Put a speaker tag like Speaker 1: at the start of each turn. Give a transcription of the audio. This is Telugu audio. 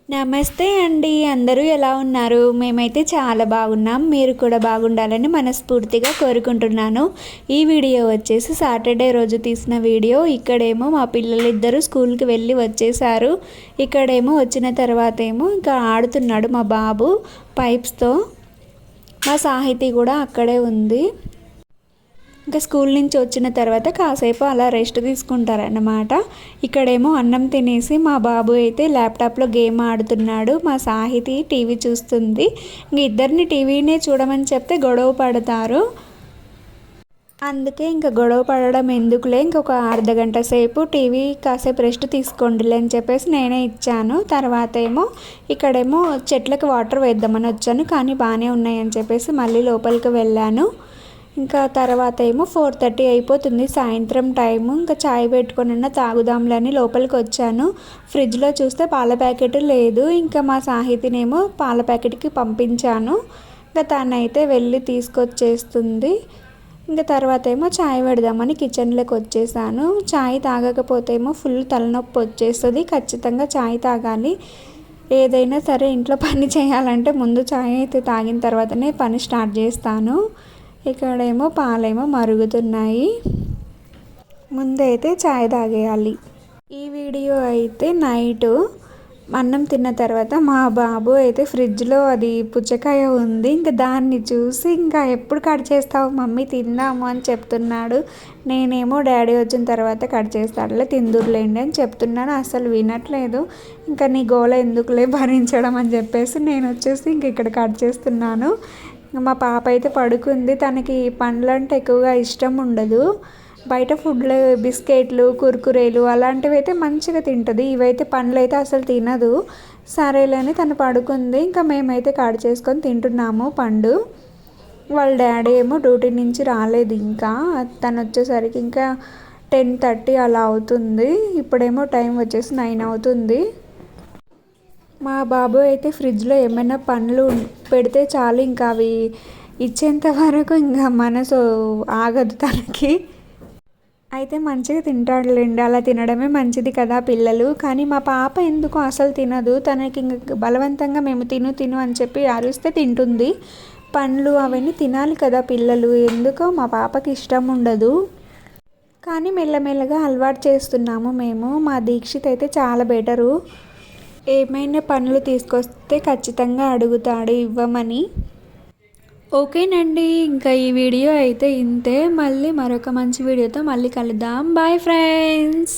Speaker 1: నమస్తే అండి. అందరూ ఎలా ఉన్నారు? మేమైతే చాలా బాగున్నాం. మీరు కూడా బాగుండాలని మనస్ఫూర్తిగా కోరుకుంటున్నాను. ఈ వీడియో వచ్చేసి సాటర్డే రోజు తీసిన వీడియో. ఇక్కడేమో మా పిల్లలిద్దరూ స్కూల్కి వెళ్ళి వచ్చేసారు. ఇక్కడేమో వచ్చిన తర్వాత ఏమో ఇంకా ఆడుతున్నాడు మా బాబు పైప్స్తో. మా సాహితీ కూడా అక్కడే ఉంది. ఇంకా స్కూల్ నుంచి వచ్చిన తర్వాత కాసేపు అలా రెస్ట్ తీసుకుంటారన్నమాట. ఇక్కడేమో అన్నం తినేసి మా బాబు అయితే ల్యాప్టాప్లో గేమ్ ఆడుతున్నాడు. మా సాహితి టీవీ చూస్తుంది. ఇంక ఇద్దరిని టీవీనే చూడమని చెప్తే గొడవ పడతారు. అందుకే ఇంకా గొడవ పడడం ఎందుకులే, ఇంకొక అర్ధగంట సేపు టీవీ కాసేపు రెస్ట్ తీసుకోండిలే అని చెప్పేసి నేనే ఇచ్చాను. తర్వాత ఏమో ఇక్కడేమో చెట్లకు వాటర్ వేద్దామని వచ్చాను, కానీ బాగానే ఉన్నాయని చెప్పేసి మళ్ళీ లోపలికి వెళ్ళాను. ఇంకా తర్వాత ఏమో 4:30 అయిపోతుంది సాయంత్రం టైము. ఇంకా చాయ్ పెట్టుకొని తాగుదాంలని లోపలికి వచ్చాను. ఫ్రిడ్జ్లో చూస్తే పాల ప్యాకెట్ లేదు. ఇంకా మా సాహితినేమో పాల ప్యాకెట్కి పంపించాను. ఇంకా తనైతే వెళ్ళి తీసుకొచ్చేస్తుంది. ఇంకా తర్వాత ఏమో చాయ్ పెడదామని కిచెన్లోకి వచ్చేసాను. చాయ్ తాగకపోతే ఏమో ఫుల్ తలనొప్పి వచ్చేస్తుంది. ఖచ్చితంగా చాయ్ తాగాలి. ఏదైనా సరే ఇంట్లో పని చేయాలంటే ముందు చాయ్ అయితే తాగిన తర్వాతనే పని స్టార్ట్ చేస్తాను. ఇక్కడేమో పాలేమో మరుగుతున్నాయి. ముందైతే చాయ్ తాగేయాలి. ఈ వీడియో అయితే నైటు అన్నం తిన్న తర్వాత మా బాబు అయితే ఫ్రిడ్జ్లో అది పుచ్చకాయ ఉంది. ఇంకా దాన్ని చూసి ఇంకా ఎప్పుడు కట్ చేస్తావు మమ్మీ తిందాము అని చెప్తున్నాడు. నేనేమో డాడీ వచ్చిన తర్వాత కట్ చేస్తాడులే తిందురులేండి అని చెప్తున్నాను. అసలు వినట్లేదు. ఇంకా నీ గోల ఎందుకులే భరించడం అని చెప్పేసి నేను వచ్చేసి ఇంక ఇక్కడ కట్ చేస్తున్నాను. మా పాప అయితే పడుకుంది. తనకి పండ్లు అంటే ఎక్కువగా ఇష్టం ఉండదు. బయట ఫుడ్లు బిస్కెట్లు కుర్కురేలు అలాంటివి అయితే మంచిగా తింటుంది. ఇవైతే పండ్లు అయితే అసలు తినదు. సరేలేని తను పడుకుంది. ఇంకా మేమైతే కట్ చేసుకొని తింటున్నాము పండు. వాళ్ళ డాడీ ఏమో డ్యూటీ నుంచి రాలేదు. ఇంకా తను వచ్చేసరికి ఇంకా 10:30 అలా అవుతుంది. ఇప్పుడేమో టైం వచ్చేసి 9 అవుతుంది. మా బాబు అయితే ఫ్రిడ్జ్లో ఏమైనా పండ్లు పెడితే చాలు, ఇంకా అవి ఇచ్చేంత వరకు ఇంకా మనసు ఆగదు తనకి. అయితే మంచిగా తింటాడులేండి. అలా తినడమే మంచిది కదా పిల్లలు. కానీ మా పాప ఎందుకో అసలు తినదు. తనకి ఇంక బలవంతంగా మేము తిను అని చెప్పి అరిస్తే తింటుంది. పండ్లు అవన్నీ తినాలి కదా పిల్లలు. ఎందుకో మా పాపకి ఇష్టం ఉండదు. కానీ మెల్లమెల్లగా అలవాటు చేస్తున్నాము మేము. మా దీక్షిత్ అయితే చాలా బెటరు. ఏమైనా పనులు తీసుకొస్తే ఖచ్చితంగా అడుగుతాడు ఇవ్వమని. ఓకేనండి, ఇంకా ఈ వీడియో అయితే ఇంతే. మళ్ళీ మరొక మంచి వీడియోతో మళ్ళీ కలుద్దాం. Bye friends.